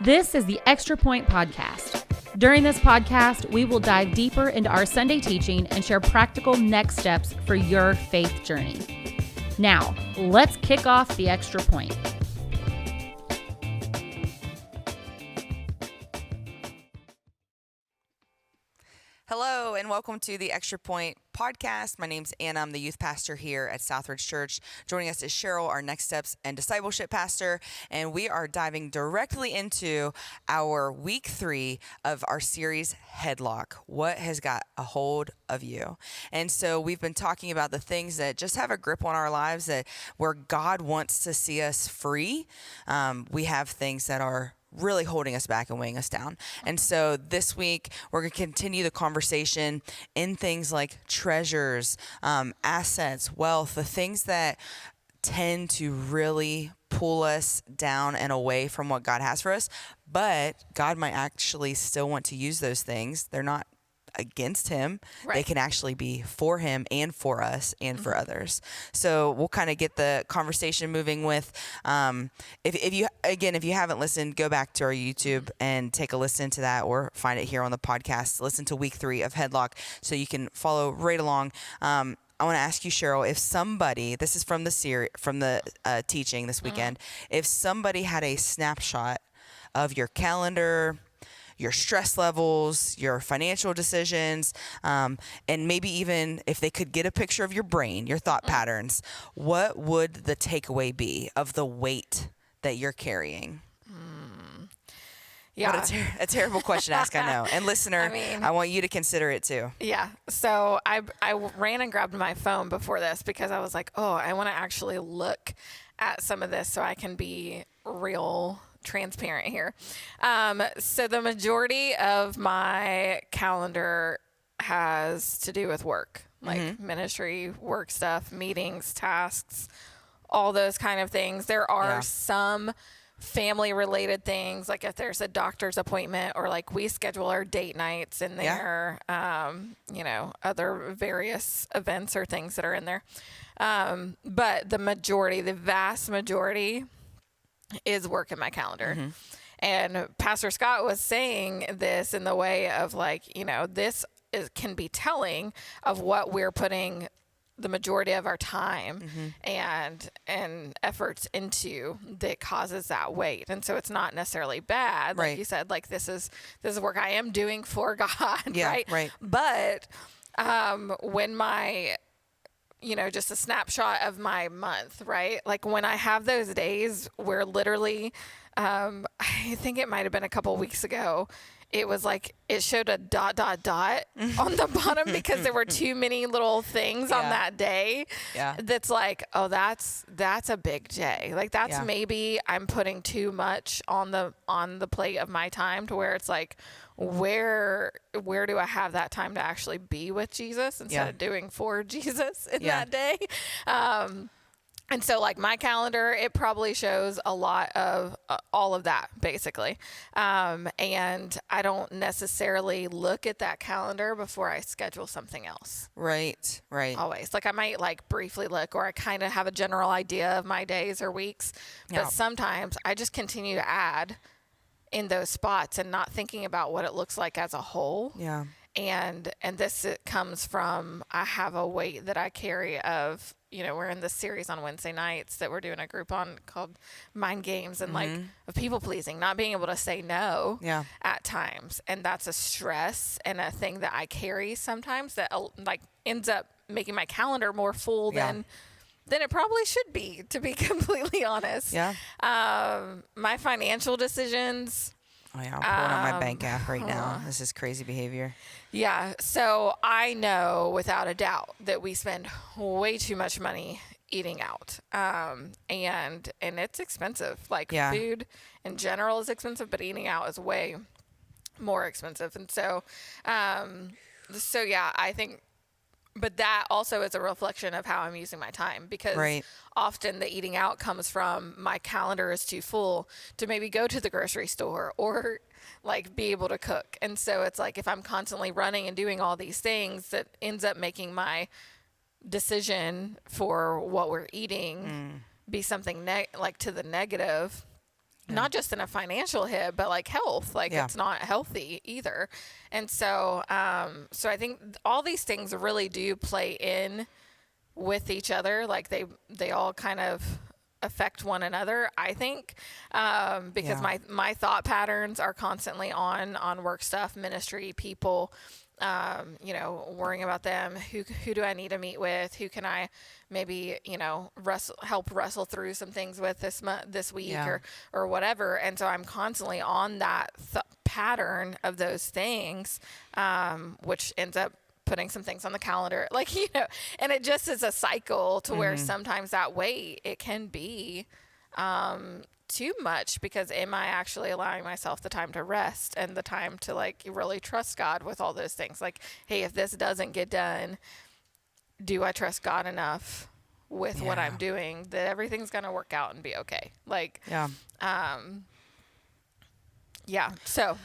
This is the Extra Point Podcast. During this podcast, we will dive deeper into our Sunday teaching and share practical next steps for your faith journey. Now, let's kick off the Extra Point. Hello, and welcome to the Extra Point Podcast. My name's Anna. I'm the youth pastor here at Southridge Church. Joining us is Cheryl, our Next Steps and Discipleship pastor, and we are diving directly into our week 3 of our series, Headlock. What has got a hold of you? And so we've been talking about the things that just have a grip on our lives, that where God wants to see us free. We have things that are really holding us back and weighing us down. And so this week, we're going to continue the conversation in things like treasures, assets, wealth, the things that tend to really pull us down and away from what God has for us. But God might actually still want to use those things. They're not against him. Right. They can actually be for him and for us and for others. So we'll kind of get the conversation moving with, if you haven't listened, go back to our YouTube and take a listen to that, or find it here on the podcast. Listen to week 3 of Headlock so you can follow right along. I want to ask you, Cheryl, if somebody, this is from the series, from the teaching this weekend, if somebody had a snapshot of your calendar, your stress levels, your financial decisions, and maybe even if they could get a picture of your brain, your thought patterns, what would the takeaway be of the weight that you're carrying? Yeah. What a terrible question to ask, I know. And listener, I want you to consider it too. Yeah. So I ran and grabbed my phone before this because I was like, I want to actually look at some of this so I can be real transparent here. So the majority of my calendar has to do with work, like ministry, work stuff, meetings, tasks, all those kind of things. There are some family related things, like if there's a doctor's appointment, or like we schedule our date nights in there, other various events or things that are in there. But the vast majority is work in my calendar. And Pastor Scott was saying this in the way of this can be telling of what we're putting the majority of our time and efforts into that causes that weight. And so it's not necessarily bad. Like you said, like this is work I am doing for God. Right. But, when my, just a snapshot of my month, right? Like when I have those days where literally, I think it might've been a couple weeks ago, it was like, it showed a ... on the bottom because there were too many little things on that day. Yeah. That's like, that's a big day. Like that's maybe I'm putting too much on the plate of my time to where it's like, where do I have that time to actually be with Jesus instead of doing for Jesus in that day? And so like my calendar, it probably shows a lot of all of that basically. And I don't necessarily look at that calendar before I schedule something else. Right. Always. Like I might like briefly look, or I kind of have a general idea of my days or weeks, but sometimes I just continue to add in those spots and not thinking about what it looks like as a whole. Yeah. And this comes from, I have a weight that I carry of, we're in this series on Wednesday nights that we're doing a group on called Mind Games, and like of people pleasing, not being able to say no at times. And that's a stress and a thing that I carry sometimes that like ends up making my calendar more full than it probably should be, to be completely honest. Yeah. My financial decisions. Oh yeah, I'm pulling up my bank app right now. This is crazy behavior. Yeah. So I know without a doubt that we spend way too much money eating out. And it's expensive. Like food in general is expensive, but eating out is way more expensive. And so, I think, but that also is a reflection of how I'm using my time, because often the eating out comes from my calendar is too full to maybe go to the grocery store or like be able to cook. And so it's like, if I'm constantly running and doing all these things, that ends up making my decision for what we're eating be something like to the negative. not just in a financial hit, but like health, like it's not healthy either. And so, so I think all these things really do play in with each other. Like they all kind of affect one another, I think, because my thought patterns are constantly on work stuff, ministry, people, worrying about them. Who do I need to meet with? Who can I maybe, help wrestle through some things with this week or whatever. And so I'm constantly on that pattern of those things, which ends up putting some things on the calendar, and it just is a cycle to where sometimes that weight, it can be, too much, because am I actually allowing myself the time to rest and the time to really trust God with all those things? Like, hey, if this doesn't get done, do I trust God enough with what I'm doing that everything's going to work out and be okay? So.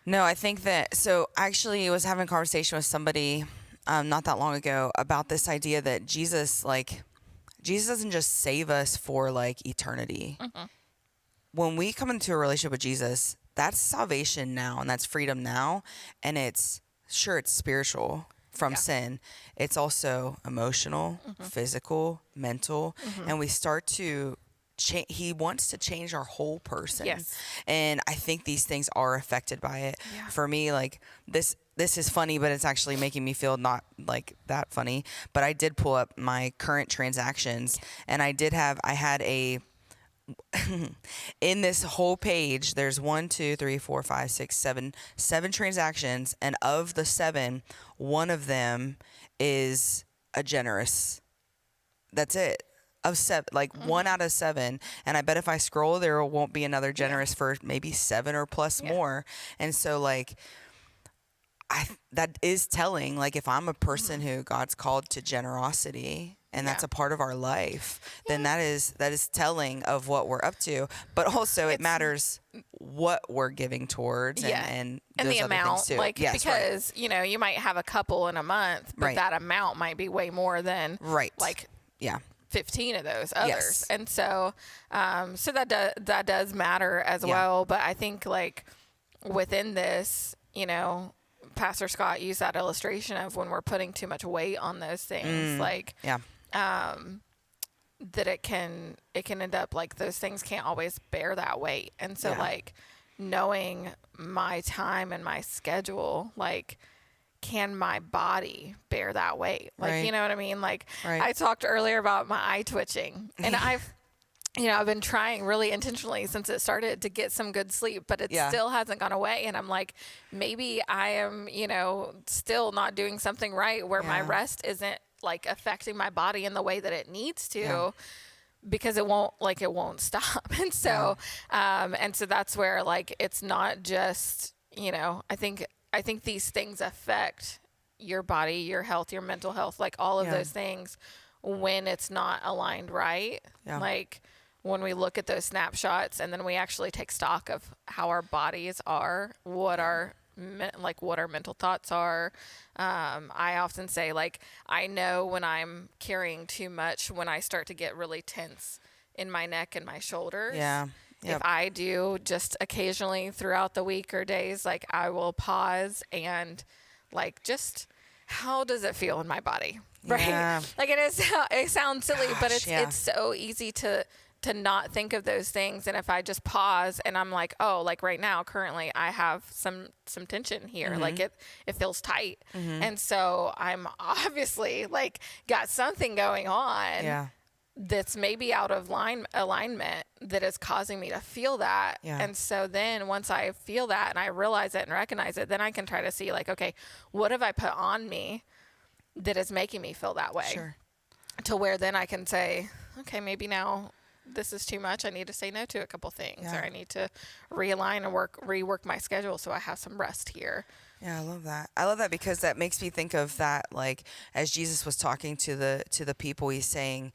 No, I think that, so actually I was having a conversation with somebody not that long ago about this idea that Jesus doesn't just save us for eternity. Mm-hmm. When we come into a relationship with Jesus, that's salvation now and that's freedom now. And it's spiritual from sin. It's also emotional, physical, mental. And we start to he wants to change our whole person. Yes. And I think these things are affected by it. Yeah. For me, this is funny, but it's actually making me feel not that funny. But I did pull up my current transactions, and I had a in this whole page, there's 1, 2, 3, 4, 5, 6, 7 transactions, and of the 7, one of them is a generous. That's it. Of 7, 1 out of 7, and I bet if I scroll, there won't be another generous for maybe 7 or plus more. And so that is telling. If I'm a person who God's called to generosity, and that's a part of our life, then that is telling of what we're up to. But also, it matters what we're giving towards, and the amount, because you might have a couple in a month, but that amount might be way more than 15 of those others. Yes. And so so that does matter as well. But I think within this, Pastor Scott used that illustration of when we're putting too much weight on those things, that it can end up those things can't always bear that weight. And so knowing my time and my schedule, can my body bear that weight? You know what I mean? I talked earlier about my eye twitching, and I've been trying really intentionally since it started to get some good sleep, but it still hasn't gone away. And I'm maybe I am, still not doing something right where my rest isn't affecting my body in the way that it needs to, because it won't stop. And so, and so that's where it's not just, I think these things affect your body, your health, your mental health, all of those things when it's not aligned right. Yeah. When we look at those snapshots and then we actually take stock of how our bodies are, what our mental thoughts are. I often say, I know when I'm carrying too much, when I start to get really tense in my neck and my shoulders. Yeah. Yep. If I do just occasionally throughout the week or days, I will pause and just how does it feel in my body? Right. Yeah. It sounds silly, but it's so easy to not think of those things. And if I just pause and I'm right now, currently I have some tension here. Mm-hmm. It feels tight. Mm-hmm. And so I'm obviously got something going on. Yeah. That's maybe out of alignment that is causing me to feel that. Yeah. And so then once I feel that and I realize it and recognize it, then I can try to see okay, what have I put on me that is making me feel that way? Sure. To where then I can say, okay, maybe now this is too much. I need to say no to a couple things, or I need to realign and rework my schedule so I have some rest here. Yeah, I love that. I love that because that makes me think of that, as Jesus was talking to the people, he's saying,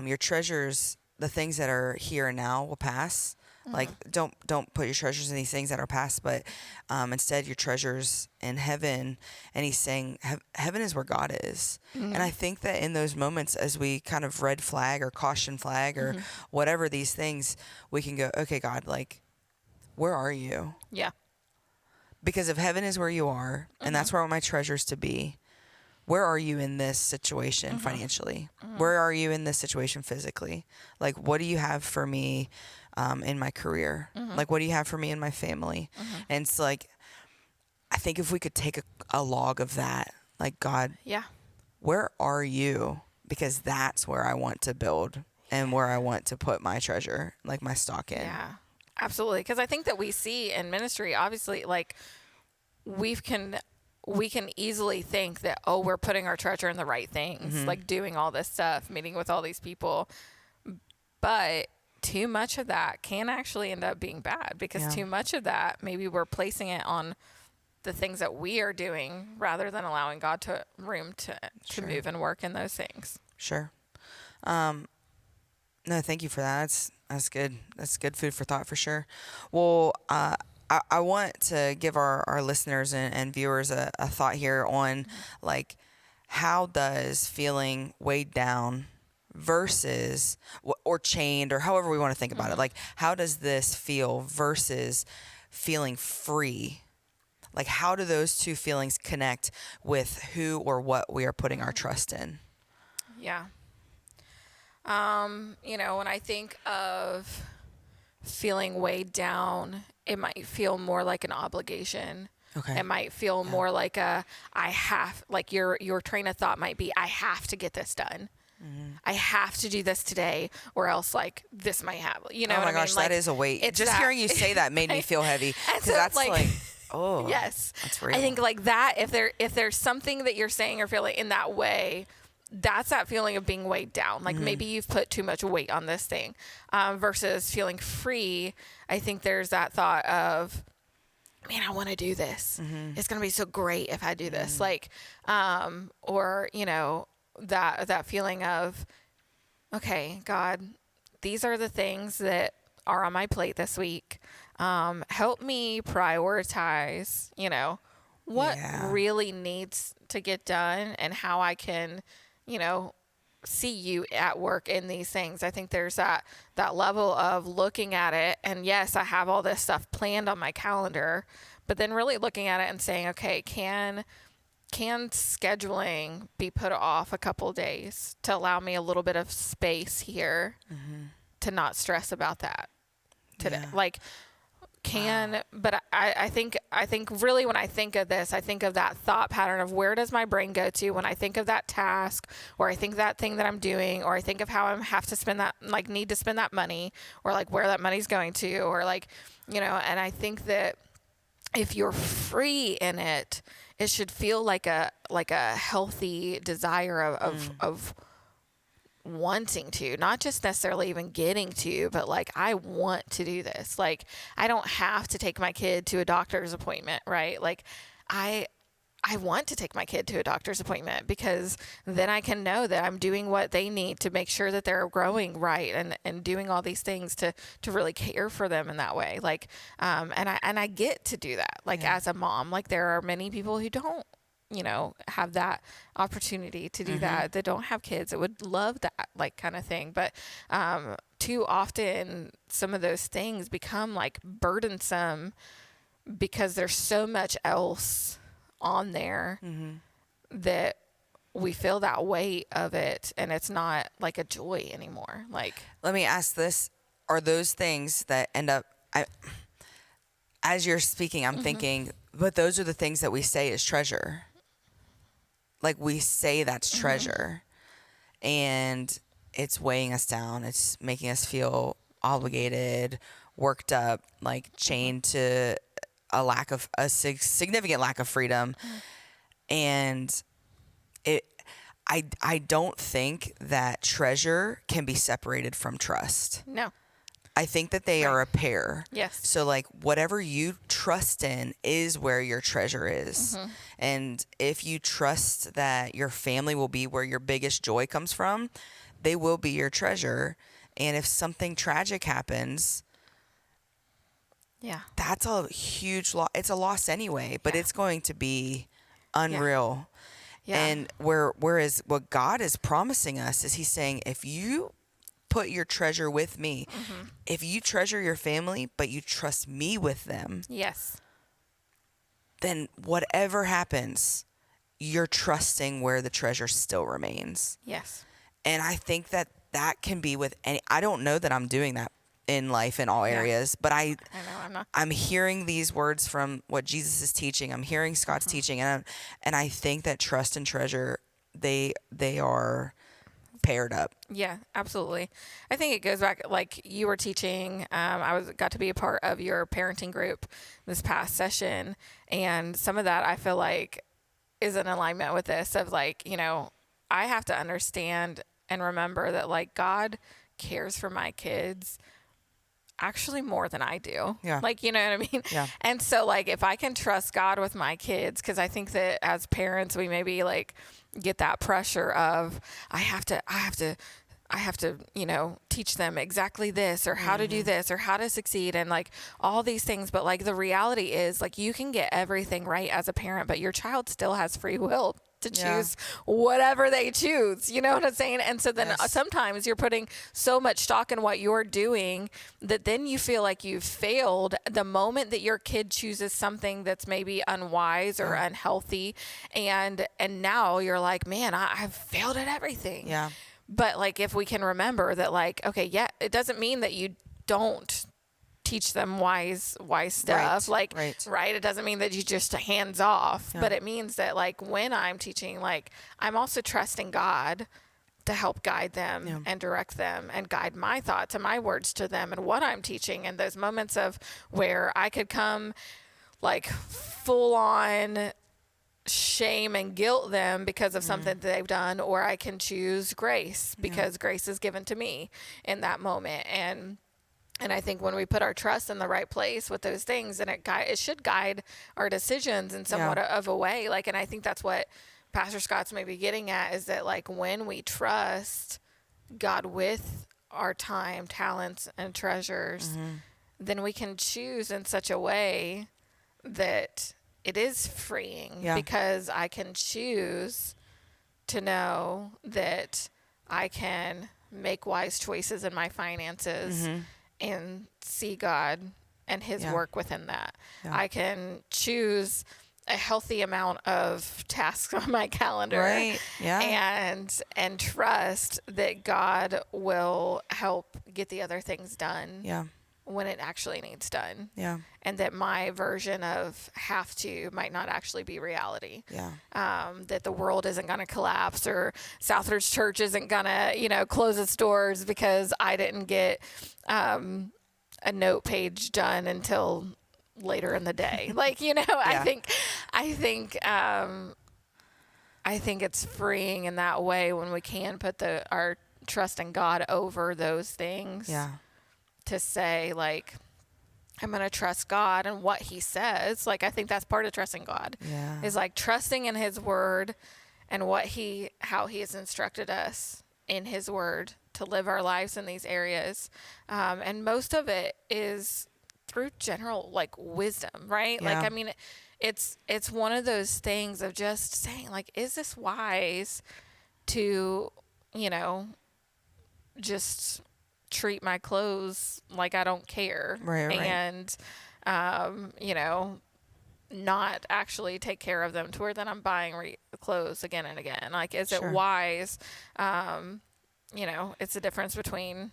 your treasures, the things that are here and now will pass, Like, don't put your treasures in these things that are past, but instead your treasures in heaven. And he's saying heaven is where God is. And I think that in those moments, as we kind of red flag or caution flag or whatever these things, we can go, okay, God, like, where are you? Yeah. Because if heaven is where you are, and that's where I want my treasures to be, where are you in this situation financially? Where are you in this situation physically? Like, what do you have for me in my career? Like, what do you have for me in my family? And it's like, I think if we could take a log of that, like, God, where are you? Because that's where I want to build and where I want to put my treasure, like my stock in. Yeah, absolutely. Because I think that we see in ministry, obviously, like, we can easily think that, oh, we're putting our treasure in the right things, like doing all this stuff, meeting with all these people. But too much of that can actually end up being bad, because too much of that, maybe we're placing it on the things that we are doing rather than allowing God to move and work in those things. Sure. No, thank you for that. That's good. That's good food for thought for sure. Well, I want to give our listeners and viewers a thought here on, like, how does feeling weighed down versus or chained, or however we want to think about it, like, how does this feel versus feeling free? Like, how do those two feelings connect with who or what we are putting our trust in? Yeah. When I think of feeling weighed down, it might feel more like an obligation. Okay. It might feel more like your train of thought might be, I have to get this done. I have to do this today, or else, like, this might happen. You know oh what my I mean? gosh, Like, that is a weight. Just that, hearing you say that made me feel heavy, because so, that's like oh, yes, that's real. I think, like, that, if there's something that you're saying or feeling in that way, that's that feeling of being weighed down. Like, maybe you've put too much weight on this thing, versus feeling free. I think there's that thought of, man, I want to do this. It's going to be so great if I do this. Like, or, that feeling of, okay, God, these are the things that are on my plate this week. Help me prioritize, what really needs to get done and how I can, see you at work in these things. I think there's that level of looking at it, and yes, I have all this stuff planned on my calendar, but then really looking at it and saying, okay, can scheduling be put off a couple of days to allow me a little bit of space here to not stress about that today? Like, but I think really, when I think of this, I think of that thought pattern of, where does my brain go to when I think of that task, or I think that thing that I'm doing, or I think of how I have to spend that, like, need to spend that money, or like where that money's going to, or like, and I think that if you're free in it, it should feel like a healthy desire of wanting to, not just necessarily even getting to, but like, I want to do this. Like, I don't have to take my kid to a doctor's appointment, right? Like, I want to take my kid to a doctor's appointment, because then I can know that I'm doing what they need to make sure that they're growing right, and doing all these things to really care for them in that way. Like, and I get to do that, like, as a mom. Like, there are many people who don't, have that opportunity to do that don't have kids that would love that, like, kind of thing. But too often, some of those things become like burdensome because there's so much else on there that we feel that weight of it, and it's not like a joy anymore. Like, let me ask this: are those things that end up, as you're speaking, I'm thinking, but those are the things that we say is treasure. Like, we say that's treasure, and it's weighing us down. It's making us feel obligated, worked up, like chained to a significant lack of freedom. And I don't think that treasure can be separated from trust. No. I think that they are a pair. Yes. So, like, whatever you trust in is where your treasure is. And if you trust that your family will be where your biggest joy comes from, they will be your treasure. And if something tragic happens, Yeah. That's a huge loss. It's a loss anyway, but it's going to be unreal. Yeah. And whereas what God is promising us is he's saying, if you put your treasure with me, if you treasure your family, but you trust me with them, Yes. then whatever happens, you're trusting where the treasure still remains. Yes. And I think that can be with any, I don't know that I'm doing that in life in all areas, but I know I'm not. I'm hearing these words from what Jesus is teaching. I'm hearing Scott's teaching, and I think that trust and treasure, they are paired up. Yeah, absolutely. I think it goes back, like you were teaching. I got to be a part of your parenting group this past session, and some of that I feel like is in alignment with this of like, I have to understand and remember that like God cares for my kids actually more than I do. Yeah. Like, you know what I mean? Yeah. And so like, if I can trust God with my kids, cause I think that as parents, we maybe like get that pressure of, I have to, teach them exactly this or how to do this or how to succeed and like all these things. But like the reality is like you can get everything right as a parent, but your child still has free will to choose whatever they choose. You know what I'm saying? And so then sometimes you're putting so much stock in what you're doing that then you feel like you've failed the moment that your kid chooses something that's maybe unwise or unhealthy. And now you're like, man, I've failed at everything. Yeah. But like, if we can remember that, like, okay, it doesn't mean that you don't teach them wise stuff. Right. It doesn't mean that you just hands off, but it means that like when I'm teaching, like I'm also trusting God to help guide them and direct them and guide my thoughts and my words to them and what I'm teaching. And those moments of where I could come like full on shame and guilt them because of something that they've done, or I can choose grace because grace is given to me in that moment. And I think when we put our trust in the right place with those things, and it should guide our decisions in somewhat of a way. Like, and I think that's what Pastor Scott's maybe getting at, is that like when we trust God with our time, talents, and treasures, then we can choose in such a way that it is freeing because I can choose to know that I can make wise choices in my finances and see God and his work within that. Yeah. I can choose a healthy amount of tasks on my calendar, right? Yeah. And trust that God will help get the other things done. Yeah. When it actually needs done. Yeah. And that my version of have to might not actually be reality. Yeah. That the world isn't going to collapse, or Southridge Church isn't going to, close its doors because I didn't get a note page done until later in the day. Like, I think it's freeing in that way when we can put our trust in God over those things. Yeah. To say, like, I'm going to trust God and what he says. Like, I think that's part of trusting God. Yeah. Is like trusting in his word and how he has instructed us in his word to live our lives in these areas. And most of it is through general, like, wisdom, right? Yeah. Like, I mean, it's one of those things of just saying, like, is this wise to, just treat my clothes like I don't care, right. And not actually take care of them to where then I'm buying clothes again and again. Like, is it wise? It's the difference between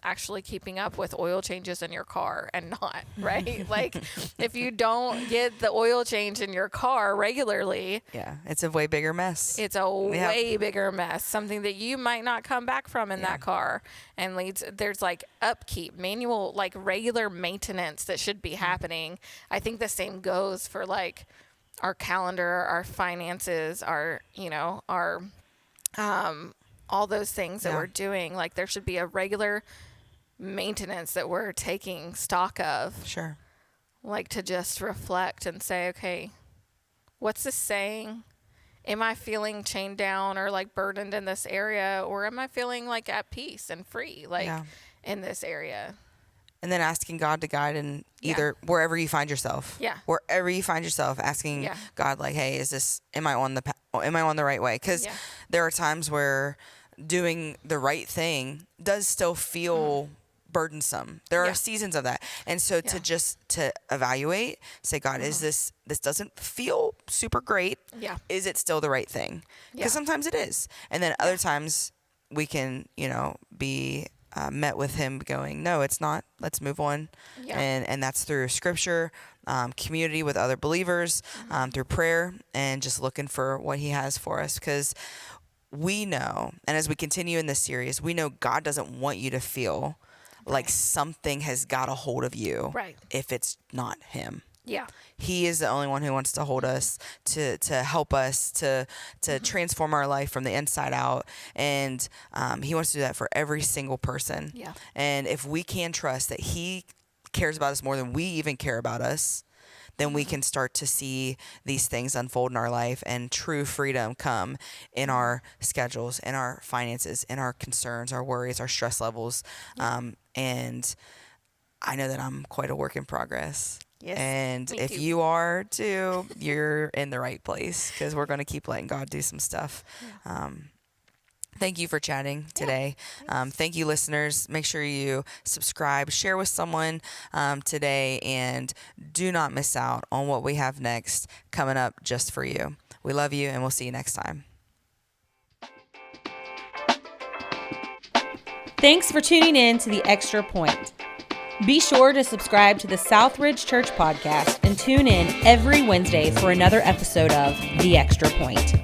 actually keeping up with oil changes in your car and not, right? Like, if you don't get the oil change in your car regularly, it's a way bigger mess. It's a way bigger mess, something that you might not come back from in that car, and there's like upkeep, manual, like regular maintenance that should be happening. I think the same goes for like our calendar, our finances, our all those things that we're doing. Like, there should be a regular maintenance that we're taking stock of. Sure. Like, to just reflect and say, okay, what's this saying? Am I feeling chained down or like burdened in this area, or am I feeling like at peace and free, like in this area? and then asking God to guide in either wherever you find yourself. Yeah. Wherever you find yourself, asking God, like, hey, am I on the right way? Because there are times where doing the right thing does still feel burdensome. There are seasons of that. And so to evaluate, say, God, is this doesn't feel super great. Yeah. Is it still the right thing? Because sometimes it is. And then other times we can, be met with him going, no, it's not. Let's move on. Yeah. And that's through scripture, community with other believers, through prayer, and just looking for what he has for us. Because we know, and as we continue in this series, we know God doesn't want you to feel like something has got a hold of you if it's not him. Yeah. He is the only one who wants to hold us, to help us, to transform our life from the inside out. And he wants to do that for every single person. Yeah. And if we can trust that he cares about us more than we even care about us, then we can start to see these things unfold in our life and true freedom come in our schedules, in our finances, in our concerns, our worries, our stress levels. And I know that I'm quite a work in progress. Yes, and if you are too, you're in the right place, because we're going to keep letting God do some stuff. Yeah. Thank you for chatting today. Thank you, listeners. Make sure you subscribe, share with someone today, and do not miss out on what we have next coming up just for you. We love you, and we'll see you next time. Thanks for tuning in to The Extra Point. Be sure to subscribe to the Southridge Church podcast and tune in every Wednesday for another episode of The Extra Point.